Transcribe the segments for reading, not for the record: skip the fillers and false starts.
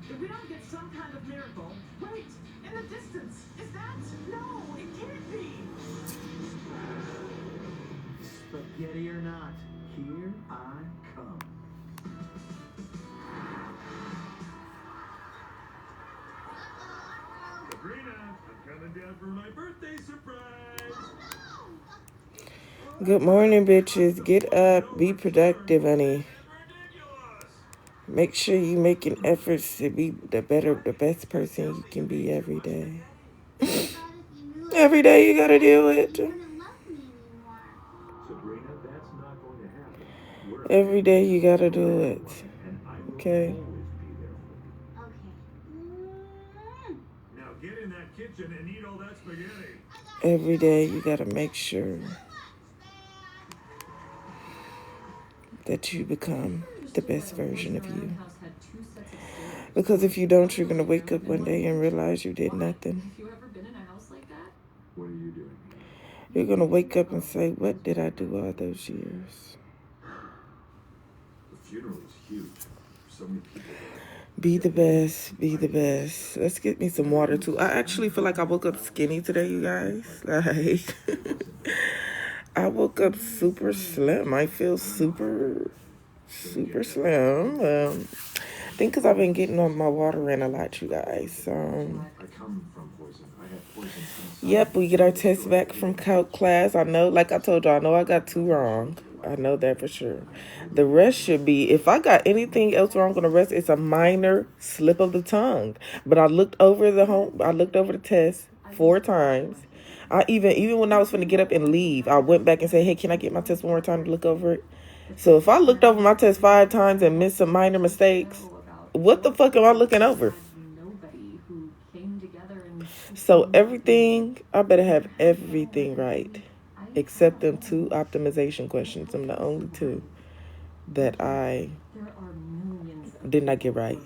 If we don't get some kind of miracle, wait, in the distance, is that? No, it can't be. Spaghetti or not, here I come. Sabrina, I'm coming down for my birthday surprise. Good morning, bitches. Get up. Be productive, honey. Make sure you making efforts to be the best person you can be every day. Every day you gotta do it. Every day you gotta do it. Okay. Now get in that kitchen and eat all that spaghetti. Every day you gotta make sure that you become the best version of you. Because if you don't, you're gonna wake up one day and realize you did nothing. What are you doing? You're gonna wake up and say, what did I do all those years? The funeral is huge. So many people there. Be the best. Be the best. Let's get me some water too. I actually feel like I woke up skinny today, you guys. Like, I woke up super slim. I feel super slim. I think because I've been getting on my water in a lot, you guys. I come from poison. I have poison. Yep, we get our test back from calc class. I know, like I told y'all, I know I got 2 wrong. I know that for sure. The rest should be, if I got anything else wrong on the rest, it's a minor slip of the tongue. But I looked over the test 4 times. I even when I was finna get up and leave, I went back and said, hey, can I get my test one more time to look over it? So if I looked over my test 5 times and missed some minor mistakes, what the fuck am I looking over? So everything, I better have everything right. Except them 2 optimization questions. I'm the only 2 that I did not get right.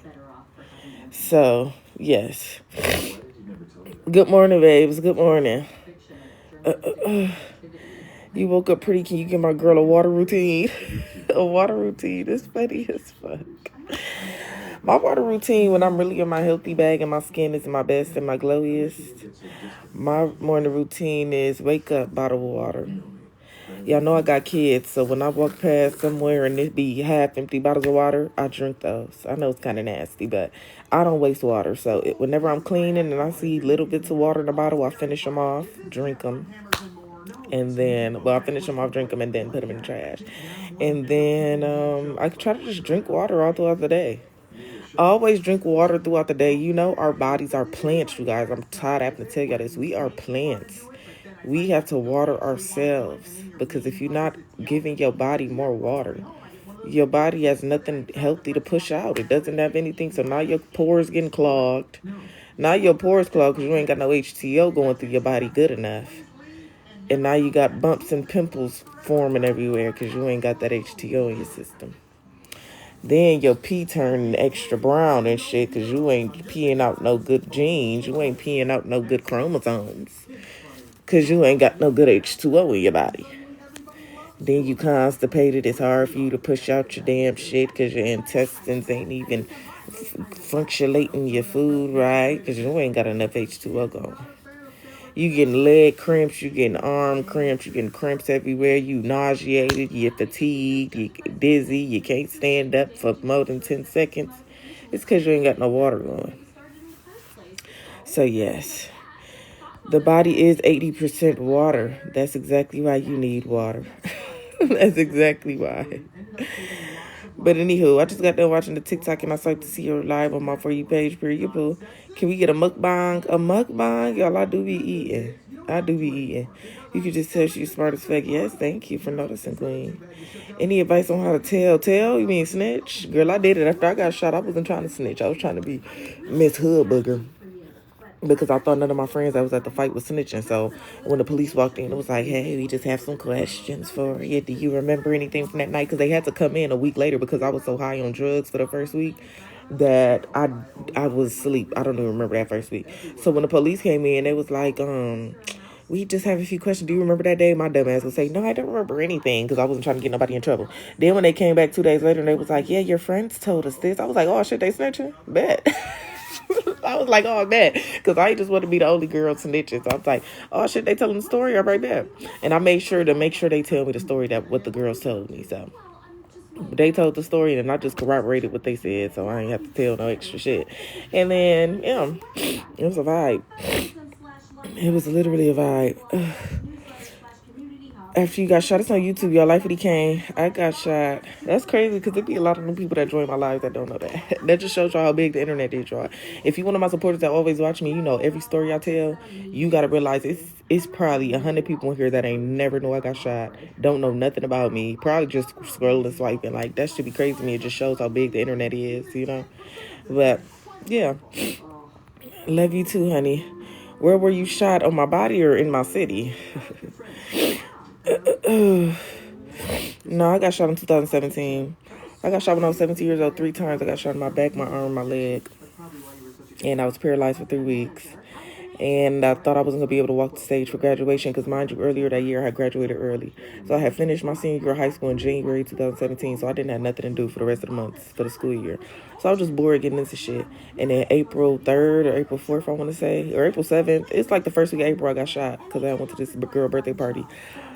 So, yes. Good morning, babes. Good morning. You woke up pretty. Can you give my girl a water routine? A water routine. It's funny as fuck. My water routine when I'm really in my healthy bag and my skin is my best and my glowiest, my morning routine is wake up, bottle of water. Y'all know I got kids, so when I walk past somewhere and it be half empty bottles of water, I drink those. I know it's kind of nasty, but I don't waste water. So whenever I'm cleaning and I see little bits of water in the bottle, I finish them off, drink them. And then, I finish them off, drink them, and then put them in the trash. And then I try to just drink water all throughout the day. Always drink water throughout the day. You know, our bodies are plants, you guys. I'm tired of having to tell you this. We are plants. We have to water ourselves. Because if you're not giving your body more water, your body has nothing healthy to push out. It doesn't have anything. So now your pores getting clogged. Now your pores clogged because you ain't got no H2O going through your body good enough. And now you got bumps and pimples forming everywhere because you ain't got that H2O in your system. Then your pee turning extra brown and shit because you ain't peeing out no good genes. You ain't peeing out no good chromosomes because you ain't got no good H2O in your body. Then you constipated. It's hard for you to push out your damn shit because your intestines ain't even functionating your food right because you ain't got enough H2O going. You getting leg cramps, you getting arm cramps, you getting cramps everywhere, you nauseated, you fatigued, you dizzy, you can't stand up for more than 10 seconds. It's because you ain't got no water going. So yes, the body is 80% water. That's exactly why you need water. That's exactly why. But anywho, I just got done watching the TikTok and I started to see her live on my For You page. Period. Boo. Can we get a mukbang? A mukbang? Y'all, I do be eating. You can just tell she's smart as fuck. Yes, thank you for noticing, queen. Any advice on how to tell? Tell? You mean snitch? Girl, I did it after I got shot. I wasn't trying to snitch. I was trying to be Miss Hood Booger. Because I thought none of my friends that was at the fight was snitching. So when the police walked in, it was like, hey, we just have some questions for you. Do you remember anything from that night? Because they had to come in a week later because I was so high on drugs for the first week. that I was asleep. I don't even remember that first week. So when the police came in, they was like, we just have a few questions. Do you remember that day? My dumb ass would say, no, I don't remember anything because I wasn't trying to get nobody in trouble. Then when they came back 2 days later and they was like, yeah, your friends told us this. I was like, oh shit, they snitching? Bet. I was like, oh, bet. Because I just want to be the only girl snitching. So I was like, oh shit, they telling the story? All right, bet. And I made sure they tell me the story that what the girls told me. So they told the story and I just corroborated what they said, so I ain't have to tell no extra shit. And then, yeah, it was a vibe. It was literally a vibe. After you got shot, it's on YouTube, y'all. Life with EKane. I got shot. That's crazy because there be a lot of new people that join my lives that don't know that. That just shows y'all how big the internet is, y'all. If you one of my supporters that always watch me, you know every story I tell, you gotta realize it's probably 100 people in here that ain't never know I got shot, don't know nothing about me, probably just scrolling, swiping. Like, that should be crazy to me. It just shows how big the internet is, you know. But yeah, love you too, honey. Where were you shot, on my body or in my city? No, I got shot in 2017. I got shot when I was 17 years old 3 times. I got shot in my back, my arm, my leg. And I was paralyzed for 3 weeks. And I thought I wasn't going to be able to walk the stage for graduation because, mind you, earlier that year I had graduated early. So I had finished my senior year of high school in January 2017. So I didn't have nothing to do for the rest of the months for the school year. So I was just bored getting into shit. And then April 3rd or April 4th, I want to say, or April 7th, it's like the first week of April I got shot because I went to this girl birthday party.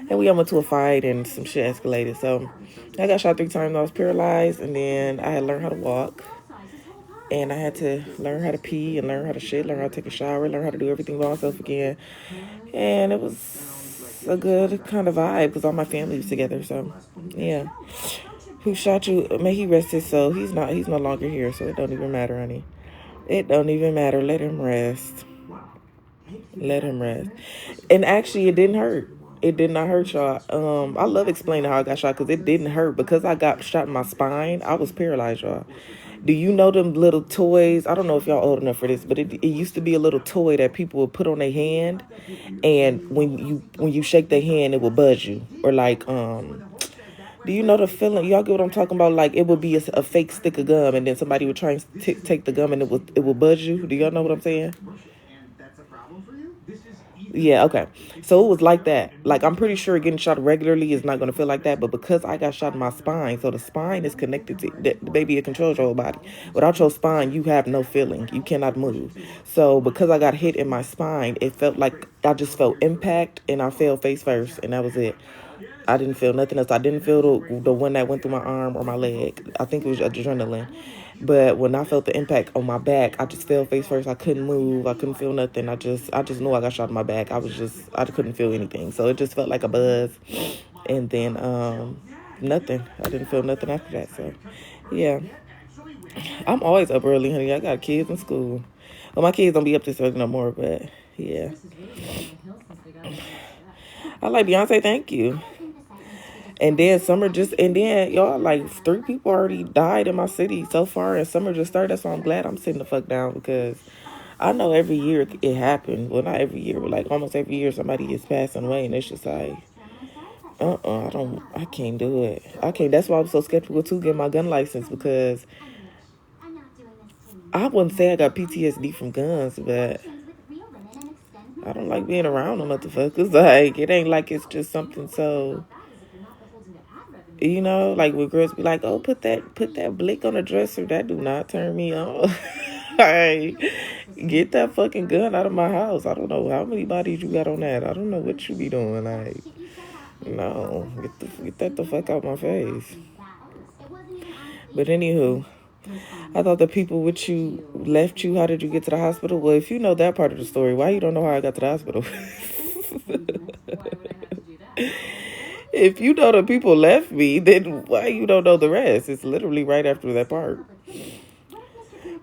And we went to a fight and some shit escalated. So I got shot 3 times. I was paralyzed, and then I had learned how to walk. And I had to learn how to pee and learn how to shit, learn how to take a shower, learn how to do everything by myself again. And it was a good kind of vibe because all my family was together. So, yeah. Who shot you? May he rest his soul. He's no longer here, so it don't even matter, honey. It don't even matter. Let him rest. Let him rest. And actually, it didn't hurt. It did not hurt, y'all. I love explaining how I got shot because it didn't hurt. Because I got shot in my spine, I was paralyzed, y'all. Do you know them little toys? I don't know if y'all old enough for this, but it used to be a little toy that people would put on their hand, and when you shake their hand, it will buzz you. Or like, do you know the feeling? Y'all get what I'm talking about? Like, it would be a fake stick of gum, and then somebody would try and take the gum, and it will buzz you. Do y'all know what I'm saying? Yeah, okay. So it was like that. Like, I'm pretty sure getting shot regularly is not going to feel like that. But because I got shot in my spine, so the spine is connected to the baby, it controls your whole body. Without your spine, you have no feeling. You cannot move. So because I got hit in my spine, it felt like I just felt impact and I fell face first. And that was it. I didn't feel nothing else. I didn't feel the one that went through my arm or my leg. I think it was adrenaline. But when I felt the impact on my back, I just fell face first. I couldn't move. I couldn't feel nothing. I just knew I got shot in my back. I couldn't feel anything. So it just felt like a buzz. And then nothing. I didn't feel nothing after that. So yeah. I'm always up early, honey. I got kids in school. Well, my kids don't be up this early no more, but yeah. I like Beyonce, thank you. And then y'all, like 3 people already died in my city so far, and summer just started. That's why I'm glad I'm sitting the fuck down because I know every year it happens. Well, not every year, but like almost every year somebody is passing away, and it's just like, I can't do it. I can't. That's why I'm so skeptical to get my gun license because I wouldn't say I got PTSD from guns, but I don't like being around them motherfuckers. Like, it ain't like it's just something so. You know, like when girls be like, "Oh, put that blick on the dresser," that do not turn me on. Like, get that fucking gun out of my house. I don't know how many bodies you got on that. I don't know what you be doing. Like, no, get that the fuck out my face. But anywho, I thought the people with you left you. How did you get to the hospital? Well, if you know that part of the story, why you don't know how I got to the hospital? If you know the people left me, then why you don't know the rest? It's literally right after that part.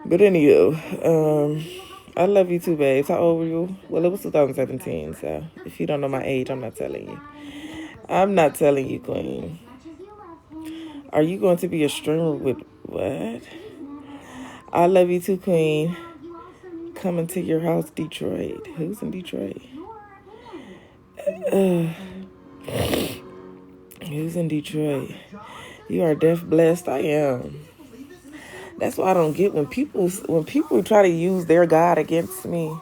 But anywho, I love you too, babes. How old were you? Well, it was 2017, so if you don't know my age, I'm not telling you. I'm not telling you, queen. Are you going to be a streamer with what? I love you too, queen. Coming to your house, Detroit. Who's in Detroit? Who's in Detroit? You are deaf blessed. I am. That's why I don't get when people try to use their God against me.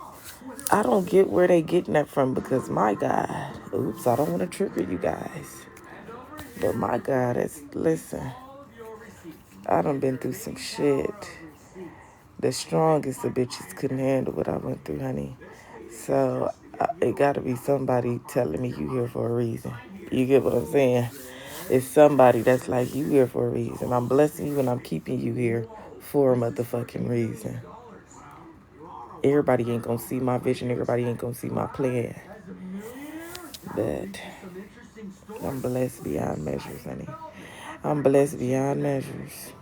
I don't get where they getting that from because my God, oops, I don't want to trigger you guys, but my God is, listen, I done been through some shit. The strongest of bitches couldn't handle what I went through, honey. So it got to be somebody telling me you here for a reason. You get what I'm saying? It's somebody that's like, you here for a reason. I'm blessing you and I'm keeping you here for a motherfucking reason. Everybody ain't gonna see my vision. Everybody ain't gonna see my plan. But I'm blessed beyond measures, honey. I'm blessed beyond measures.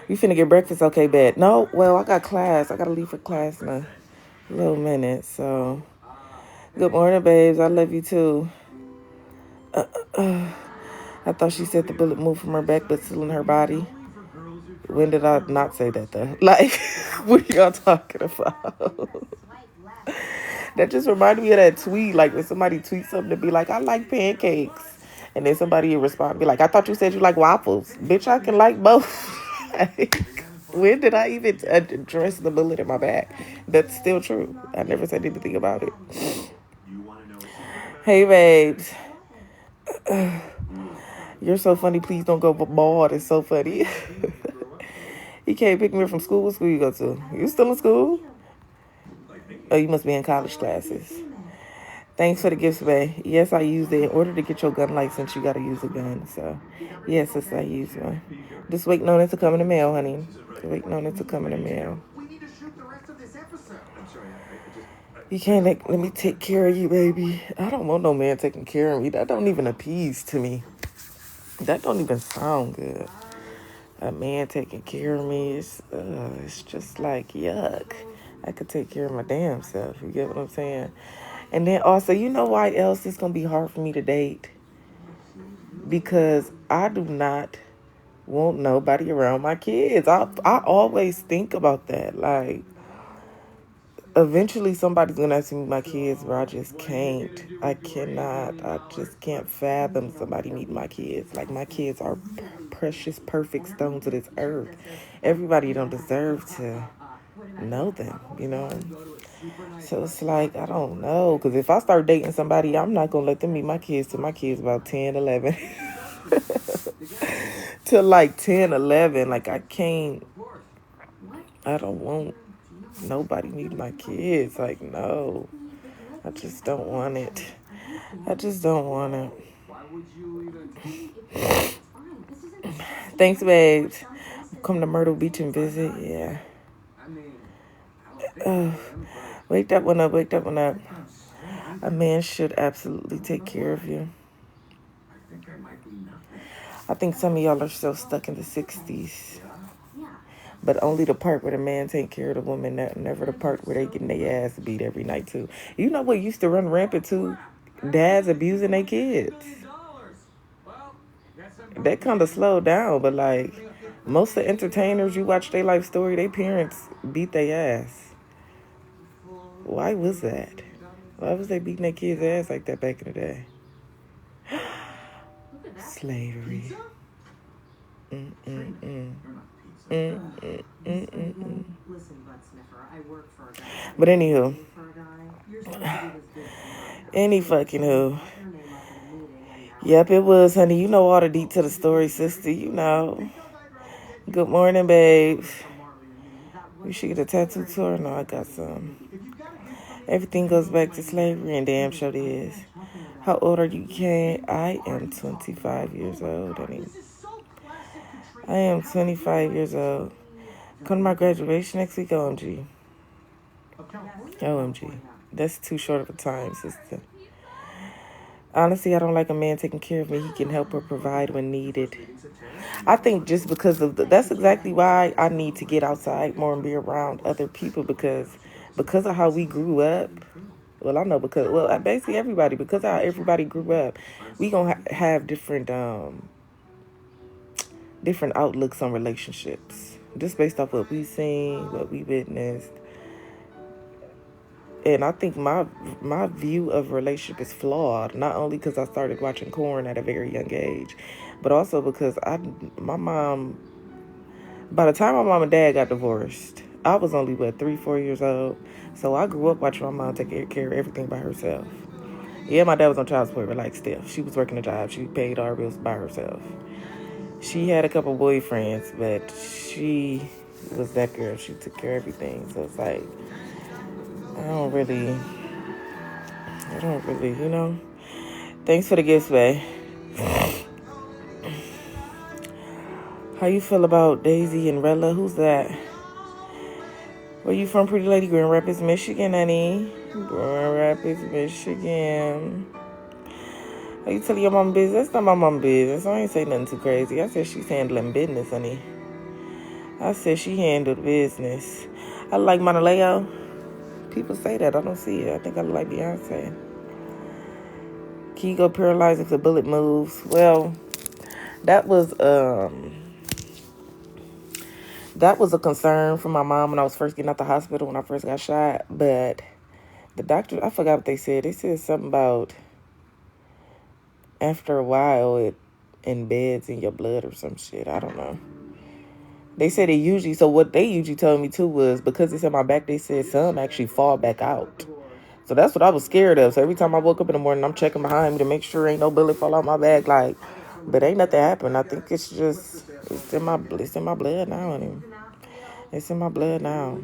You finna get breakfast? Okay, bet. No, well, I got class. I gotta leave for class in a little minute. So, good morning, babes. I love you too. I thought she said the bullet moved from her back, but still in her body. When did I not say that though? Like, what are y'all talking about? That just reminded me of that tweet. Like when somebody tweets something to be like, I like pancakes. And then somebody will respond, be like, I thought you said you like waffles. Bitch, I can like both. Like, when did I even address the bullet in my back? That's still true. I never said anything about it. Hey, babes. You're so funny. Please don't go bald. It's so funny. You can't pick me up from school. What school you go to? You still in school? Oh, you must be in college classes. Thanks for the gifts, babe. Yes, I used it. In order to get your gun license, you got to use a gun. So, yes, I used one. Just waiting on it to come in the mail, honey. Just waiting on it to come in the mail. You can't let me take care of you, baby. I don't want no man taking care of me. That don't even appease to me. That don't even sound good. A man taking care of me, it's just like, yuck. I could take care of my damn self. You get what I'm saying? And then also, you know why else it's going to be hard for me to date? Because I do not want nobody around my kids. I always think about that. Like, eventually somebody's going to ask me my kids, but I just can't. I cannot. I just can't fathom somebody meeting my kids. Like, my kids are precious, perfect stones of this earth. Everybody don't deserve to know them, you know? So it's like, I don't know. Because if I start dating somebody, I'm not going to let them meet my kids till my kids about 10, 11. Till like 10, 11. Like, I don't want nobody meet my kids. Like, no. I just don't want it. I just don't want it. Thanks, babes. Come to Myrtle Beach and visit. Yeah. Wake that one up. Wake that one up. A man should absolutely take care of you. I think some of y'all are still stuck in the 60s. But only the part where the man take care of the woman, never the part where they getting their ass beat every night too. You know what used to run rampant too? Dads abusing their kids. That kind of slowed down, but like most of the entertainers, you watch their life story, their parents beat their ass. Why was that? Why was they beating their kids' ass like that back in the day? Slavery. But anywho, any fucking who. Yep, it was, honey. You know all the deep to the story, sister. You know. Good morning, babes. We should get a tattoo tour. No, I got some. Everything goes back to slavery, and damn sure it is. How old are you, Kane? I am 25 years old, honey. I am 25 years old. Come to my graduation next week, OMG. OMG. That's too short of a time, sister. Honestly, I don't like a man taking care of me. He can help or provide when needed. I think just because of that's exactly why I need to get outside more and be around other people because of how we grew up. Well, I know basically everybody, because how everybody grew up, we gonna have different outlooks on relationships, just based off what we seen, what we witnessed. And I think my view of relationship is flawed, not only because I started watching porn at a very young age, but also because my mom By the time my mom and dad got divorced, I was only, 3, 4 years old. So I grew up watching my mom take care of everything by herself. Yeah, my dad was on child support, but like still, she was working a job. She paid all her bills by herself. She had a couple boyfriends, but she was that girl. She took care of everything. So it's like, I don't really, you know. Thanks for the gifts, babe. How you feel about Daisy and Rella? Who's that? Where you from, pretty lady? Grand Rapids, Michigan, honey. Grand Rapids, Michigan. Are you telling your mom business? That's not my mom business. I ain't say nothing too crazy. I said she's handling business, honey. I said she handled business. I like Monaleo. People say that. I don't see it. I think I look like Beyonce. Can you go paralyzed if the bullet moves? Well, that was a concern for my mom when I was first getting out the hospital when I first got shot. But the doctor, I forgot what they said. They said something about after a while it embeds in your blood or some shit. I don't know. They said it usually, so what they usually told me too was because it's in my back, they said some actually fall back out. So that's what I was scared of. So every time I woke up in the morning, I'm checking behind me to make sure ain't no bullet fall out my back. Like, but ain't nothing happened. I think it's just, it's in my blood now, honey. It's in my blood now.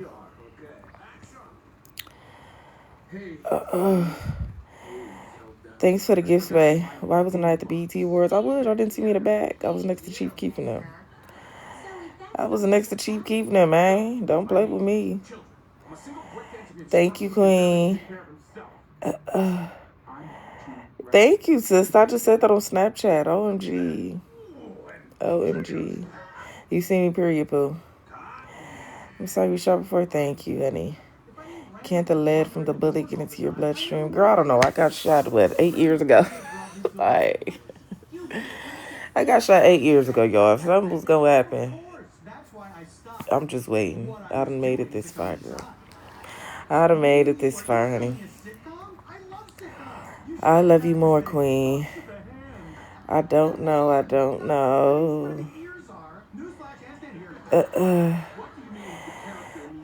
Thanks for the gifts, babe. Why wasn't I at the BET Awards? I was. I didn't see me in the back. I was next to Chief keeping them. Man. Don't play with me. Thank you, Queen. Thank you, sis. I just said that on Snapchat. OMG. OMG. You see me, period, poo. I'm sorry you shot before. Thank you, honey. Can't the lead from the bullet get into your bloodstream? Girl, I don't know. I got shot, 8 years ago? Like, I got shot 8 years ago, y'all. Something was going to happen. I'm just waiting. I done made it this far, girl. I done made it this far, honey. I love you more, Queen. I don't know.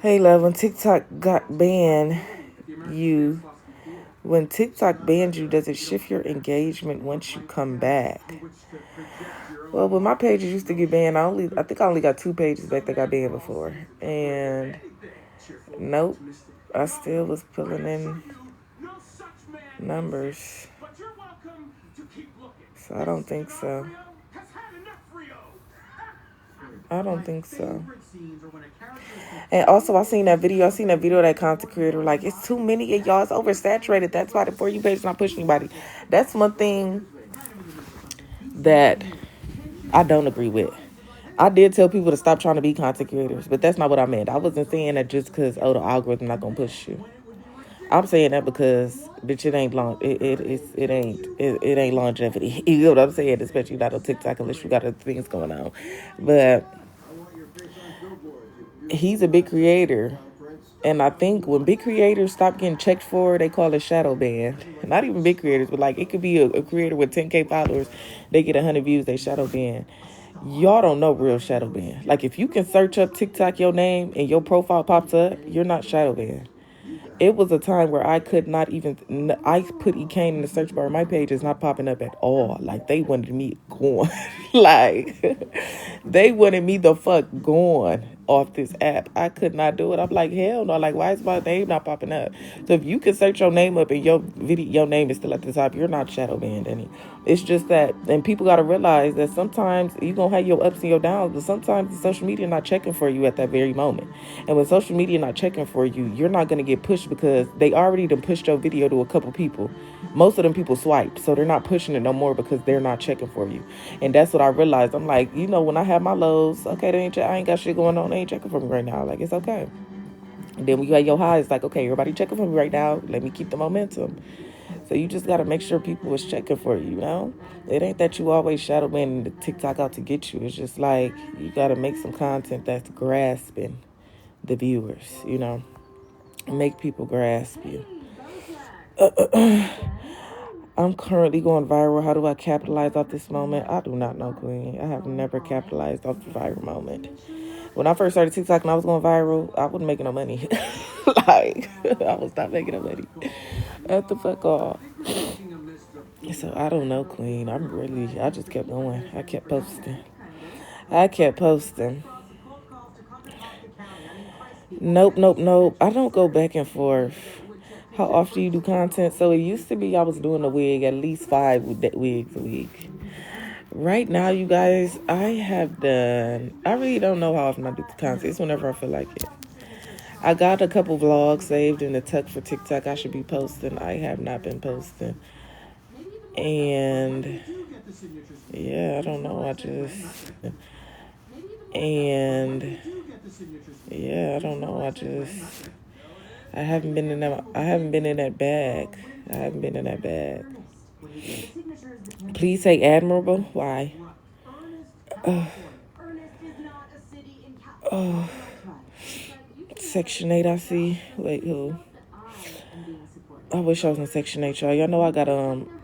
Hey, love, when TikTok banned you, does it shift your engagement once you come back? Well, when my pages used to get banned, I think I only got 2 pages back that got banned before. And nope, I still was pulling in numbers. So I don't think so. And also, I seen that video of that content creator. Like, it's too many of y'all. It's oversaturated. That's why the For You page is not pushing anybody. That's one thing that I don't agree with. I did tell people to stop trying to be content creators, but that's not what I meant. I wasn't saying that just because, the algorithm not going to push you. I'm saying that because, bitch, it ain't longevity. You know what I'm saying? Especially not on TikTok unless you got other things going on. But he's a big creator. And I think when big creators stop getting checked for, they call it shadow ban. Not even big creators, but like it could be a creator with 10K followers. They get 100 views, they shadow ban. Y'all don't know real shadow ban. Like if you can search up TikTok your name and your profile pops up, you're not shadow banned. It was a time where I could not even, I put EKane in the search bar. My page is not popping up at all. Like, they wanted me gone. Like, they wanted me the fuck gone off this app. I could not do it. I'm like, hell no. Like, why is my name not popping up? So if you can search your name up and your name is still at the top, you're not shadow banned any. It's just that, and people got to realize that sometimes you're going to have your ups and your downs, but sometimes the social media not checking for you at that very moment. And when social media not checking for you, you're not going to get pushed because they already done pushed your video to a couple people. Most of them people swiped, so they're not pushing it no more because they're not checking for you. And that's what I realized. I'm like, when I have my lows, okay, I ain't got shit going on. They ain't checking for me right now. Like, it's okay. And then when you have your highs, like, okay, everybody checking for me right now. Let me keep the momentum. So you just got to make sure people is checking for you, It ain't that you always shadow banning the TikTok out to get you. It's just like you got to make some content that's grasping the viewers, Make people grasp you. I'm currently going viral. How do I capitalize off this moment? I do not know, Queen. I have never capitalized off the viral moment. When I first started TikTok and I was going viral, I wasn't making no money. Like, I was not making no money at the fuck off. So I don't know, Queen. I just kept going. I kept posting. I kept posting. Nope, nope, nope. I don't go back and forth. How often you do content? So it used to be I was doing a wig, at least 5 wigs a week. Right now, you guys, I really don't know how often I do the content. It's whenever I feel like it. I got a couple vlogs saved in the tuck for TikTok I should be posting. I have not been posting. And yeah, I don't know. And yeah, I don't know. I haven't been in that. I haven't been in that bag. I haven't been in that bag. Please say admirable. Why? Oh, Section 8. I see. Wait, who? I wish I was in Section 8, y'all. Y'all know I got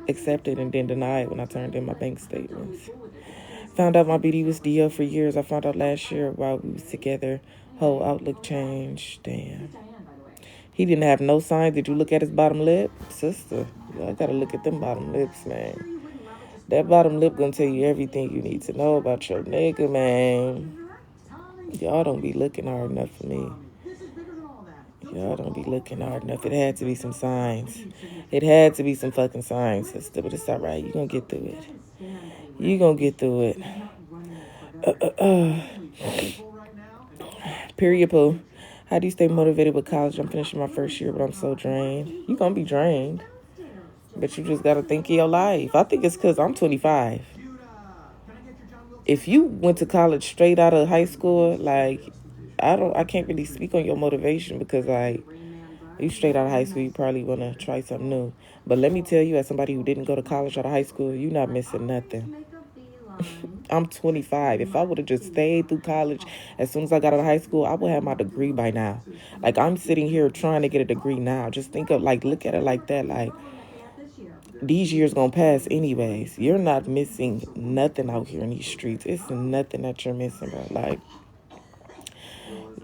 accepted and then denied when I turned in my bank statements. Found out my BD was DL for years. I found out last year while we was together. Whole outlook changed. Damn. He didn't have no signs. Did you look at his bottom lip? Sister, y'all gotta look at them bottom lips, man. That bottom lip gonna tell you everything you need to know about your nigga, man. Y'all don't be looking hard enough for me. Y'all don't be looking hard enough. It had to be some signs. It had to be some fucking signs, sister. But it's all right. You gonna get through it. You gonna get through it. Period, poo. How do you stay motivated with college? I'm finishing my first year, but I'm so drained. You gonna be drained. But you just gotta think of your life. I think it's because I'm 25. If you went to college straight out of high school, like, I can't really speak on your motivation because, like, you straight out of high school, you probably want to try something new. But let me tell you, as somebody who didn't go to college out of high school, you're not missing nothing. I'm 25. If I would have just stayed through college as soon as I got out of high school, I would have my degree by now. Like, I'm sitting here trying to get a degree now. Just think of, like, look at it like that. Like, these years gonna pass anyways. You're not missing nothing out here in these streets. It's nothing that you're missing, bro. Like,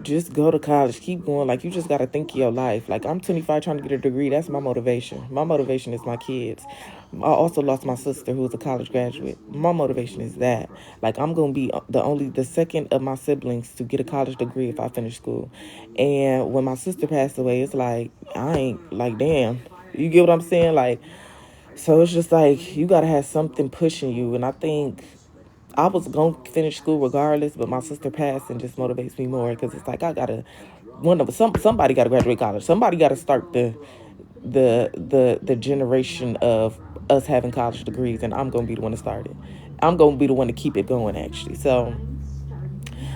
just go to college, keep going. Like, you just gotta think of your life. Like, I'm 25 trying to get a degree. That's my motivation. My motivation is my kids. I also lost my sister who was a college graduate. My motivation is that. Like, I'm gonna be the second of my siblings to get a college degree if I finish school. And when my sister passed away, it's like, I ain't, like, damn. You get what I'm saying? Like, so it's just like, you gotta have something pushing you. And I think I was going to finish school regardless, but my sister passed and just motivates me more because it's like, somebody got to graduate college. Somebody got to start the generation of us having college degrees, and I'm going to be the one to start it. I'm going to be the one to keep it going, actually. So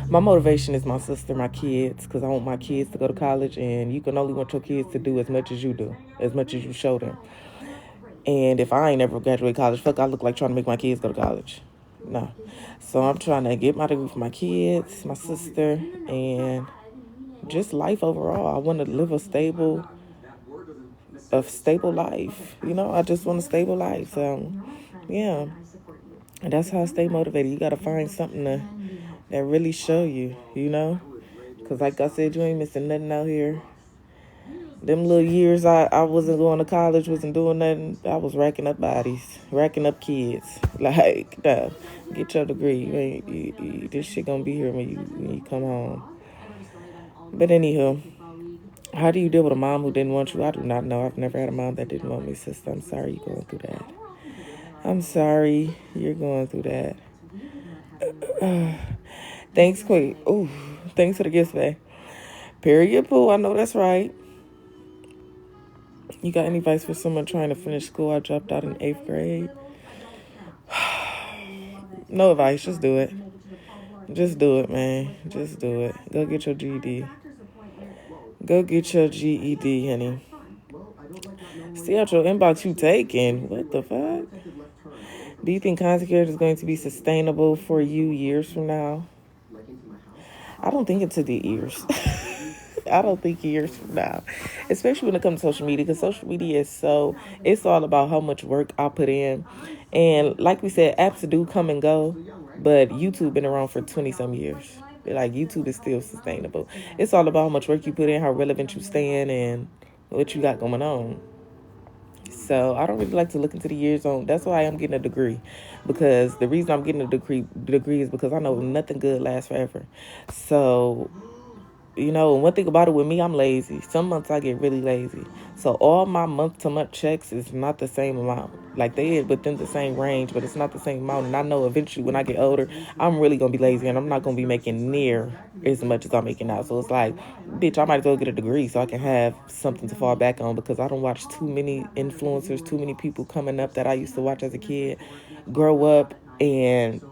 my motivation is my sister, my kids, because I want my kids to go to college, and you can only want your kids to do as much as you do, as much as you show them. And if I ain't ever graduate college, fuck, I look like trying to make my kids go to college. No. So I'm trying to get my degree for my kids, my sister, and just life overall. I want to live a stable life. You know, I just want a stable life. So, yeah. And that's how I stay motivated. You got to find something that really show you, you know? Because like I said, you ain't missing nothing out here. Them little years I wasn't going to college, wasn't doing nothing, I was racking up bodies, racking up kids. Like, no, get your degree. This shit gonna be here when you come home. But anywho, how do you deal with a mom who didn't want you? I do not know. I've never had a mom that didn't want me, sister. I'm sorry you're going through that. I'm sorry you're going through that. Thanks, Queen. Ooh, thanks for the gifts, babe. Period, poo. I know that's right. You got any advice for someone trying to finish school? I dropped out in 8th grade. No advice. Just do it. Just do it, man. Just do it. Go get your GED. Go get your GED, honey. See out your inbox you taking. What the fuck? Do you think content creation is going to be sustainable for you years from now? I don't think it's to the years. I don't think years from now, especially when it comes to social media, because social media it's all about how much work I put in. And like we said, apps do come and go, but YouTube been around for 20 some years. Like, YouTube is still sustainable. It's all about how much work you put in, how relevant you stand, and what you got going on. So I don't really like to look into the years on. That's why I'm getting a degree, because the reason I'm getting a degree is because I know nothing good lasts forever. So, and one thing about it with me, I'm lazy. Some months I get really lazy. So all my month to month checks is not the same amount. Like, they are within the same range, but it's not the same amount. And I know eventually when I get older, I'm really gonna be lazy and I'm not gonna be making near as much as I'm making now. So it's like, bitch, I might as well get a degree so I can have something to fall back on, because I don't watch too many influencers, too many people coming up that I used to watch as a kid, grow up and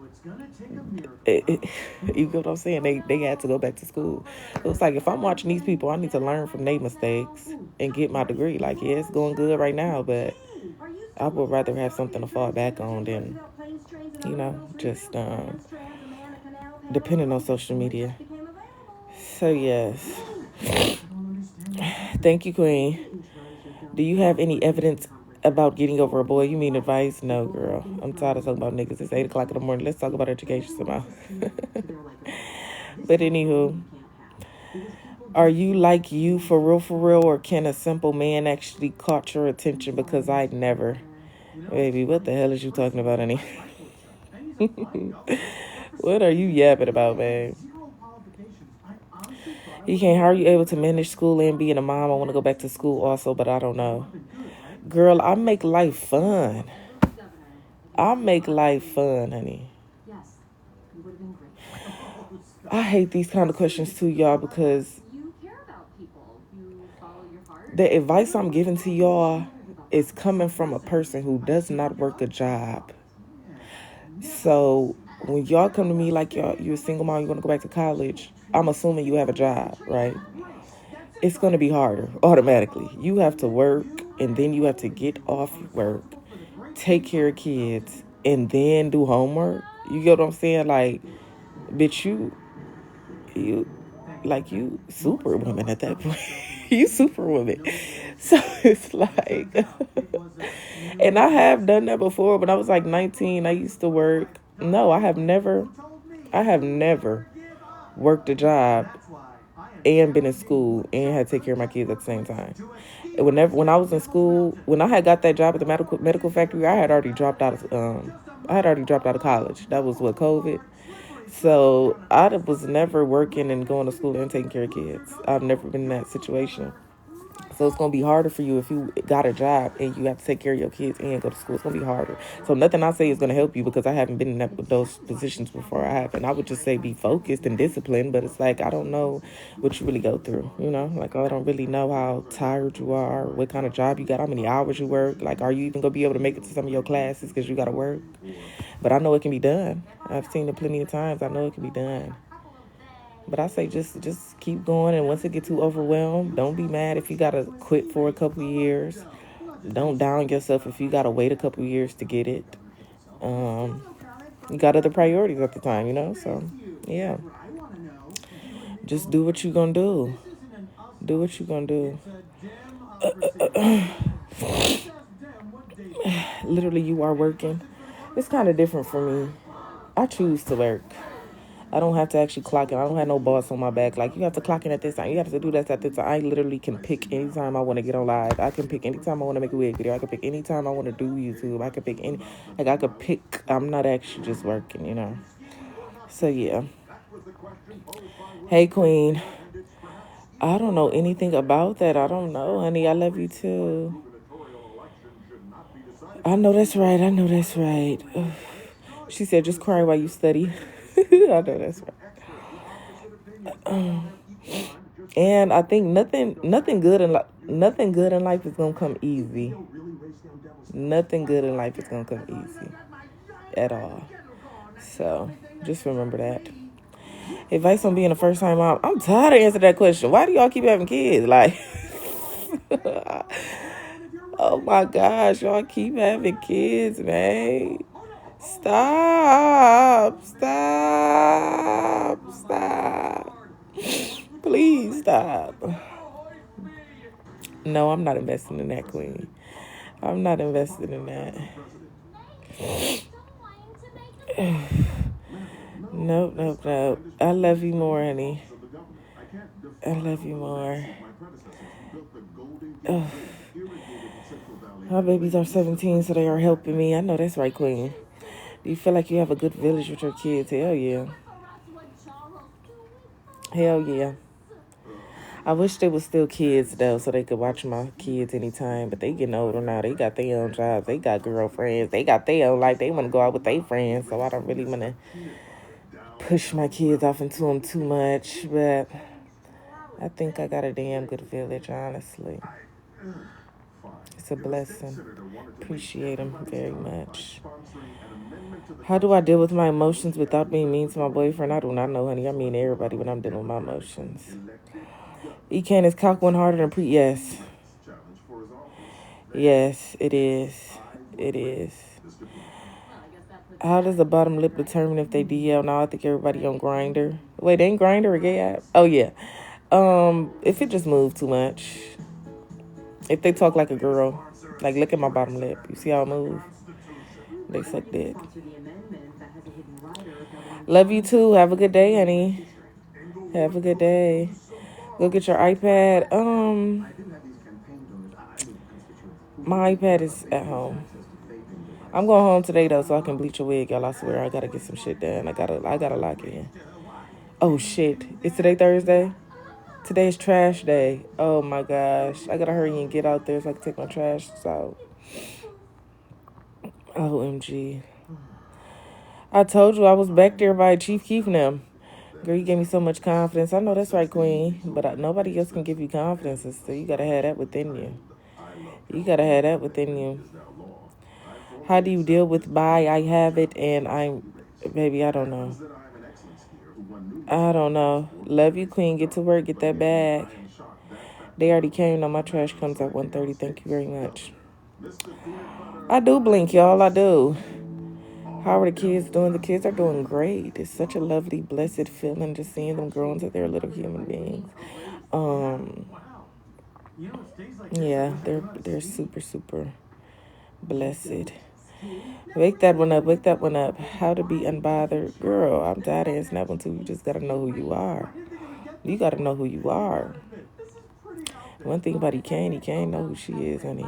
you get what I'm saying? They had to go back to school. So it's like, if I'm watching these people, I need to learn from their mistakes and get my degree. Like, yeah, it's going good right now, but I would rather have something to fall back on than, just depending on social media. So yes, thank you, Queen. Do you have any evidence about getting over a boy? You mean advice? No, girl. I'm tired of talking about niggas. It's 8 o'clock in the morning. Let's talk about education somehow. But anywho, are you like you for real, or can a simple man actually caught your attention? Because I'd never. Baby, what the hell is you talking about, honey? What are you yapping about, man? EKane, how are you able to manage school and being a mom? I want to go back to school also, but I don't know. Girl, I make life fun. I make life fun, honey. I hate these kind of questions too, y'all, because the advice I'm giving to y'all is coming from a person who does not work a job. So when y'all come to me like you're a single mom, you want to go back to college, I'm assuming you have a job, right? It's going to be harder automatically. You have to work, and then you have to get off work, take care of kids, and then do homework. You get what I'm saying? Like, bitch, you like, you superwoman at that point. You superwoman. So it's like, and I have done that before. When I was like 19, I used to work. No, I have never worked a job and been in school and had to take care of my kids at the same time. When I was in school, when I had got that job at the medical factory, I had already dropped out of college. That was what, COVID. So I was never working and going to school and taking care of kids. I've never been in that situation. So it's going to be harder for you if you got a job and you have to take care of your kids and go to school. It's going to be harder. So nothing I say is going to help you, because I haven't been in those positions before. I haven't. I would just say be focused and disciplined. But it's like, I don't know what you really go through. Like, I don't really know how tired you are, what kind of job you got, how many hours you work. Like, are you even going to be able to make it to some of your classes because you got to work? But I know it can be done. I've seen it plenty of times. I know it can be done. But I say just keep going, and once it gets too overwhelmed, don't be mad if you gotta quit for a couple of years. Don't down yourself if you gotta wait a couple of years to get it. You got other priorities at the time, So yeah, just do what you gonna do. Do what you gonna do. Literally, you are working. It's kind of different for me. I choose to work. I don't have to actually clock in. I don't have no boss on my back. Like, you have to clock in at this time. You have to do that at this time. I literally can pick anytime I want to get on live. I can pick anytime I want to make a wig video. I can pick anytime I want to do YouTube. I can pick any. Like, I could pick. I'm not actually just working. So, yeah. Hey, Queen. I don't know anything about that. I don't know, honey. I love you, too. I know that's right. I know that's right. She said, just cry while you study. I know that's right. And I think nothing good in life is gonna come easy. Nothing good in life is gonna come easy at all. So just remember that. Advice on being a first time mom. I'm tired of answering that question. Why do y'all keep having kids? Like, oh my gosh, y'all keep having kids, man. Stop. Please stop. No, I'm not investing in that, Queen. I'm not invested in that. Nope, nope, nope. I love you more, honey. I love you more. Ugh. My babies are 17, so they are helping me. I know that's right, Queen. Do you feel like you have a good village with your kids? Hell yeah. Hell yeah. I wish they was still kids though, so they could watch my kids anytime. But they getting older now. They got their own jobs. They got girlfriends. They got their own life. They want to go out with their friends. So I don't really want to push my kids off into them too much. But I think I got a damn good village, honestly. It's a blessing. Appreciate them very much. How do I deal with my emotions without being mean to my boyfriend? I do not know, honey. I mean everybody when I'm dealing with my emotions. EKane is cock one harder than Yes. Yes, it is. It is. How does the bottom lip determine if they DL? Now I think everybody on Grinder. Wait, ain't Grinder a gay app? Oh yeah. If it just moves too much. If they talk like a girl, like look at my bottom lip. You see how it moves? They suck dick. Love you too. Have a good day, honey. Have a good day. Go get your iPad. My iPad is at home. I'm going home today though, so I can bleach a wig, y'all. I swear I gotta get some shit done. I gotta lock in. Oh shit. Is today Thursday? Today's trash day. Oh my gosh. I gotta hurry and get out there so I can take my trash out. OMG. I told you I was back there by Chief Keef and them. Girl, you gave me so much confidence. I know that's right, Queen. But nobody else can give you confidence. So you gotta have that within you. You gotta have that within you. How do you deal with bye? I have it and baby, I don't know. I don't know. Love you, Queen. Get to work. Get that bag. They already came. Now my trash comes at 1:30. Thank you very much. I do blink, y'all. I do. How are the kids doing? The kids are doing great. It's such a lovely, blessed feeling just seeing them grow into their little human beings. Yeah, they're super, super blessed. Wake that one up. Wake that one up. How to be unbothered. Girl, I'm tired of answering that one too. You just got to know who you are. You got to know who you are. One thing about EKane know who she is, honey.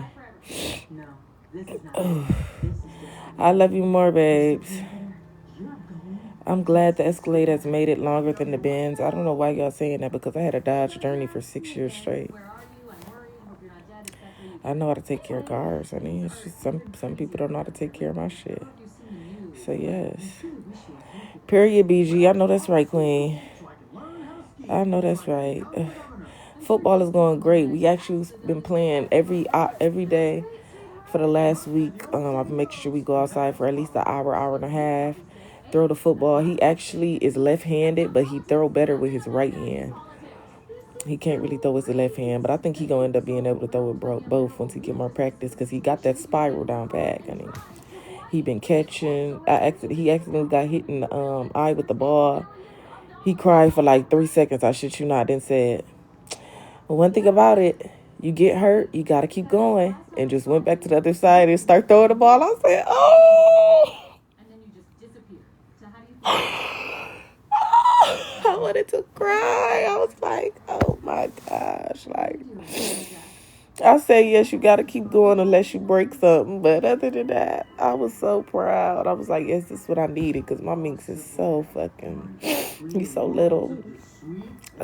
I love you more, babes. I'm glad the Escalade has made it longer than the Benz. I don't know why y'all saying that because I had a Dodge Journey for 6 years straight. I know how to take care of cars, honey. It's just some people don't know how to take care of my shit. So yes. Period, BG. I know that's right, Queen. I know that's right. Football is going great. We actually been playing every day for the last week. I've been making sure we go outside for at least an hour and a half. Throw the football. He actually is left-handed, but he throw better with his right hand. He can't really throw with his left hand, but I think he gonna end up being able to throw it both once he get more practice because he got that spiral down pat. I mean, he been catching. He accidentally got hit in the eye with the ball. He cried for like 3 seconds. I shit you not. Then said, well, one thing about it, you get hurt, you gotta keep going, and just went back to the other side and start throwing the ball. I said, oh. I wanted to cry. I was like, oh my gosh. Like, I say, yes, you got to keep going unless you break something. But other than that, I was so proud. I was like, yes, this is what I needed because my minx is so fucking, he's so little.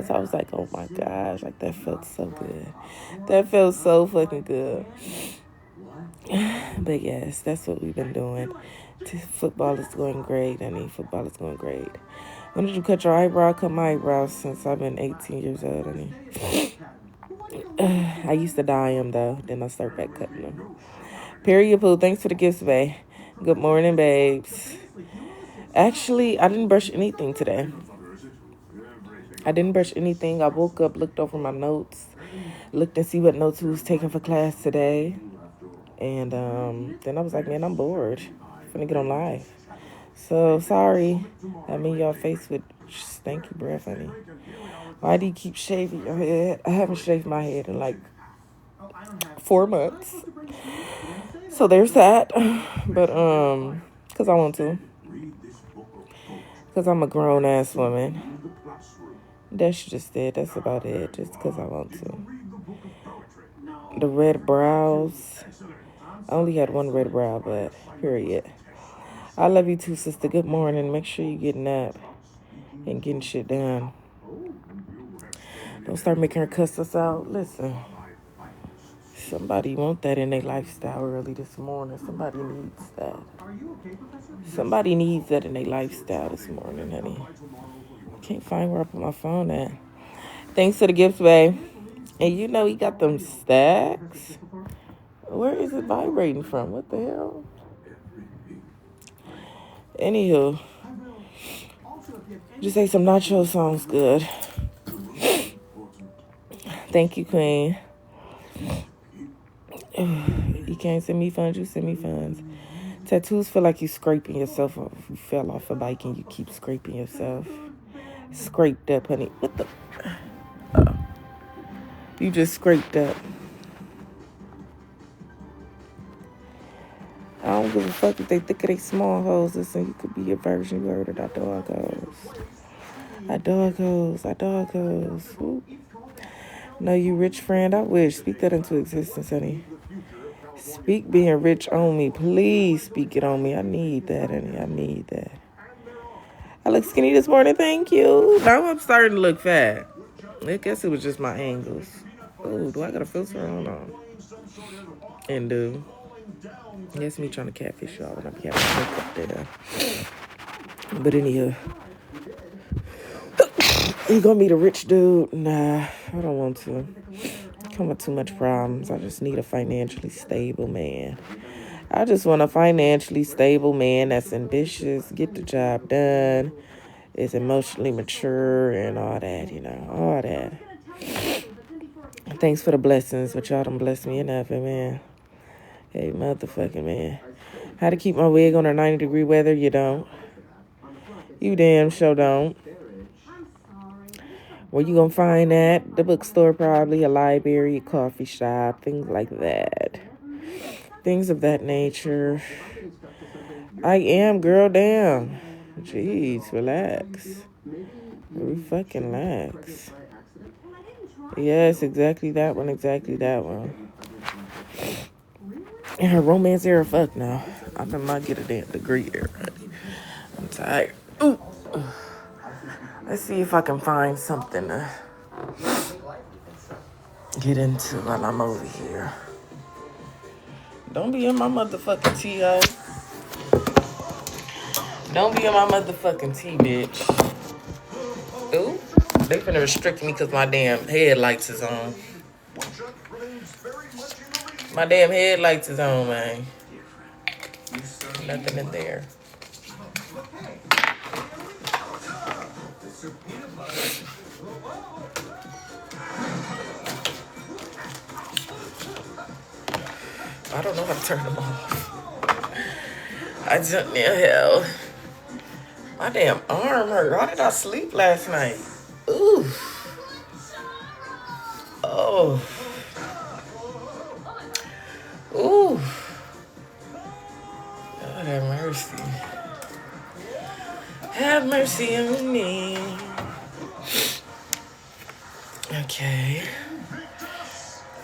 So I was like, oh my gosh, like that felt so good. That felt so fucking good. But yes, that's what we've been doing. Football is going great, honey. Football is going great. When did you cut your eyebrow? I cut my eyebrows since I've been 18 years old, honey. I used to dye them, though. Then I started back cutting them. Period, Pooh. Thanks for the gifts, babe. Good morning, babes. Actually, I didn't brush anything today. I didn't brush anything. I woke up, looked over my notes, looked and see what notes we was taking for class today. And then I was like, man, I'm bored. I'm gonna get on live. So, sorry. I'm in y'all face with stanky breath, honey. Why do you keep shaving your head? I haven't shaved my head in like 4 months. So there's that. But, because I want to. Because Because I'm a grown-ass woman. That's just it. That's about it. Just because I want to. The red brows. I only had one red brow, but period. I love you too, sister. Good morning. Make sure you getting up and getting shit done. Don't start making her cuss us out. Listen. Somebody want that in their lifestyle early this morning. Somebody needs that. Somebody needs that in their lifestyle this morning, honey. Can't find where I put my phone at. Thanks for the gifts, babe. And you know he got them stacks. Where is it vibrating from? What the hell? Anywho, just say some nacho songs good. Thank you, Queen. You can't send me funds, you send me funds. Tattoos feel like you scraping yourself off. You fell off a bike and you keep scraping yourself. Scraped up, honey. What the? You just scraped up. I don't give a fuck if they think of they small hoes. Listen, you could be a virgin. You heard it. I dog hoes. I dog hoes. I dog hoes. Ooh. No, you rich friend. I wish. Speak that into existence, honey. Speak being rich on me. Please speak it on me. I need that, honey. I need that. I look skinny this morning. Thank you. Now I'm starting to look fat. I guess it was just my angles. Oh, do I got a filter on? No. And that's me trying to catfish y'all when I be having makeup there. But anyhow, you gonna meet a rich dude? Nah, I don't want to. Come with too much problems. I just need a financially stable man. I just want a financially stable man that's ambitious, get the job done, is emotionally mature, and all that, you know, all that. Thanks for the blessings, but y'all done blessed me enough, man. Hey, motherfucking man. How to keep my wig on a 90-degree weather? You don't. You damn sure don't. Where you gonna find that? The bookstore, probably, a library, a coffee shop, things like that. Things of that nature. I am, girl, damn. Jeez, relax. Fucking relax. Yes, exactly that one, exactly that one. And her romance era, fuck now. I might get a damn degree there. I'm tired. Ooh. Let's see if I can find something to get into while I'm over here. Don't be in my motherfucking tea, ho. Don't be in my motherfucking tea, bitch. Ooh. They finna restrict me because my damn headlights is on. My damn headlights is on, man. Nothing in there. I don't know how to turn them off. I just near hell. My damn arm hurt. Why did I sleep last night? Ooh. Oh. Ooh. God have mercy. Have mercy on me. Okay.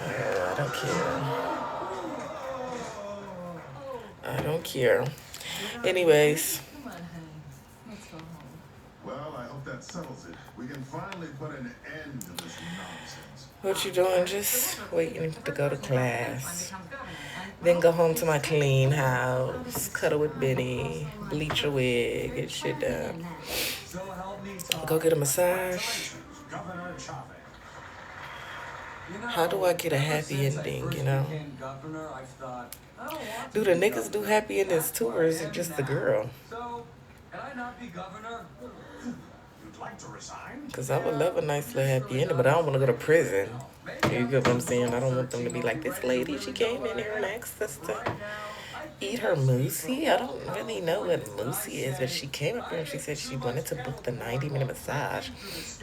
I don't care. I don't care. Anyways. Well, I hope that settles it. We can finally put an end to this nonsense. What you doing? Just waiting to go to class. Then go home to my clean house, cuddle with Benny, bleach a wig, get shit done. Go get a massage. How do I get a happy ending, you know? Do the niggas do happy endings too, or is it just the girl? Because I would love a nice little happy ending, but I don't want to go to prison. You get what I'm saying? I don't want them to be like, this lady, she came in here and asked us to eat her moosey. I don't really know what moosey is, but she came up here and she said she wanted to book the 90-minute massage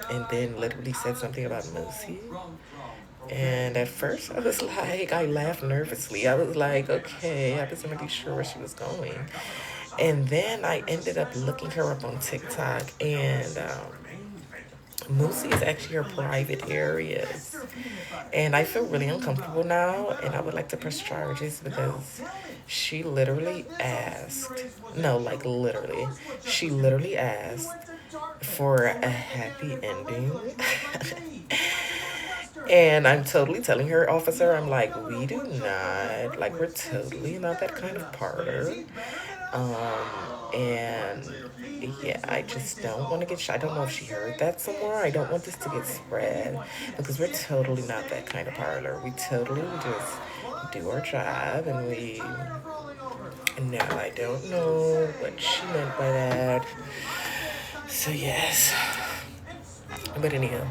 and then literally said something about moosey. And at first I was like, I laughed nervously. I was like, okay, I wasn't really sure where she was going. And then I ended up looking her up on TikTok, and Moosey is actually her private areas. And I feel really uncomfortable now, and I would like to press charges because she literally asked, no, like literally, she literally asked for a happy ending. And I'm totally telling her, officer, I'm like, we do not, like, we're totally not that kind of partner. And yeah, I just don't want to get shot. I don't know if she heard that somewhere. I don't want this to get spread because we're totally not that kind of parlor. We totally just do our job, and we. No, I don't know what she meant by that. So yes, but anyhow,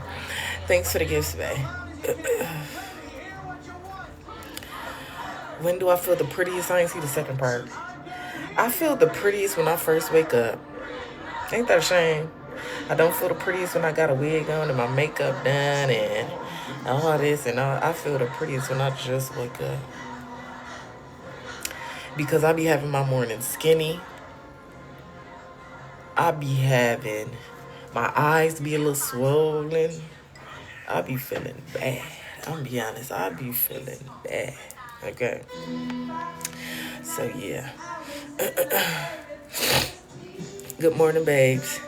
thanks for the gifts, babe. When do I feel the prettiest? I ain't see the second part. I feel the prettiest when I first wake up. Ain't that a shame? I don't feel the prettiest when I got a wig on and my makeup done and all this and all. I feel the prettiest when I just wake up. Because I be having my morning skinny. I be having my eyes be a little swollen. I be feeling bad. I'm gonna be honest, I be feeling bad. Okay. So yeah. Good morning, babes.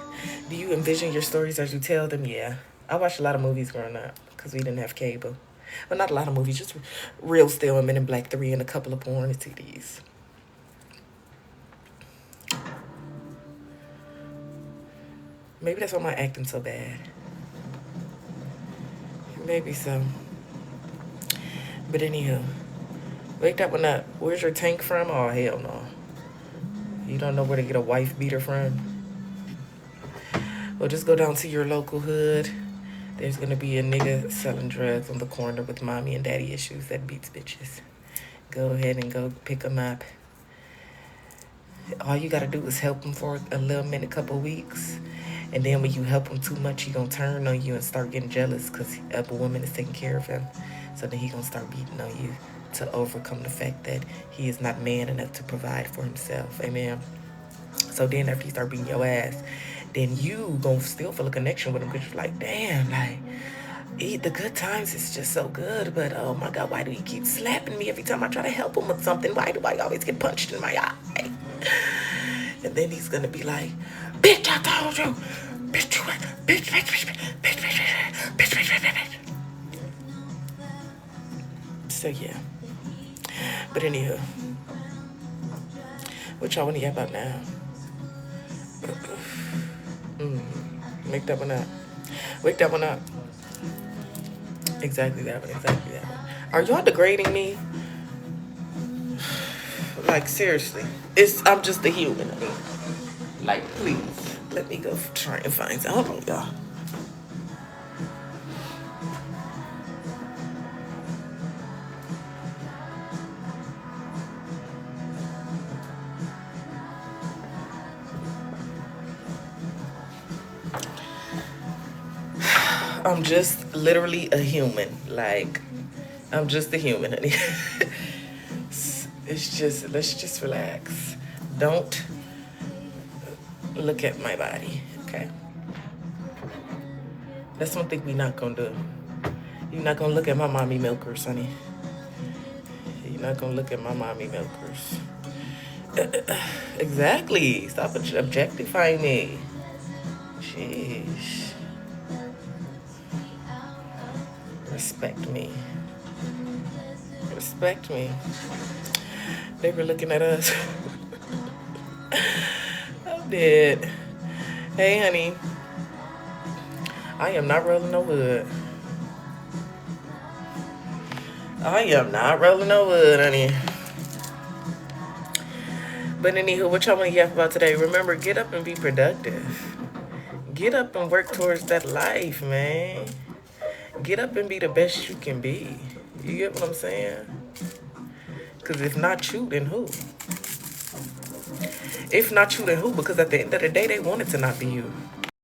Do you envision your stories as you tell them? Yeah. I watched a lot of movies growing up because we didn't have cable. Well, not a lot of movies, just Real Still and Men in Black 3 and a couple of porn CDs. Maybe that's why my acting so bad. Maybe so. But anyhow, wake that one up. Where's your tank from? Oh, hell no. You don't know where to get a wife beater from? Well, just go down to your local hood. There's gonna be a nigga selling drugs on the corner with mommy and daddy issues that beats bitches. Go ahead and go pick him up. All you gotta do is help him for a little minute, couple weeks. And then when you help him too much, he gonna turn on you and start getting jealous because a woman is taking care of him. So then he gonna start beating on you to overcome the fact that he is not man enough to provide for himself. Amen. So then after he start beating your ass, then you gonna still feel a connection with him because you're like, damn, like, the good times is just so good, but oh my God, why do he keep slapping me every time I try to help him with something? Why do I always get punched in my eye? And then he's gonna be like, bitch, I told you. Bitch, you bitch, bitch, bitch, bitch, bitch, bitch, bitch, bitch, bitch, bitch. So yeah. But anywho, what y'all want to get about now? Make that one up. Wake that one up. Exactly that one. Exactly that one. Are y'all degrading me? Like seriously, I'm just a human. I mean, like please, let me go try and find some. Hold on, y'all. I'm just literally a human. Like, I'm just a human, honey. It's just, let's just relax. Don't look at my body, okay? That's one thing we're not gonna do. You're not gonna look at my mommy milkers, honey. You're not gonna look at my mommy milkers. Exactly. Stop objectifying me. Jeez. Respect me. Respect me. They were looking at us. I'm dead. Hey, honey. I am not rolling no wood. I am not rolling no wood, honey. But anywho, what y'all want to yap about today? Remember, get up and be productive. Get up and work towards that life, man. Get up and be the best you can be. You get what I'm saying? Because if not you, then who? If not you, then who? Because at the end of the day, they want it to not be you.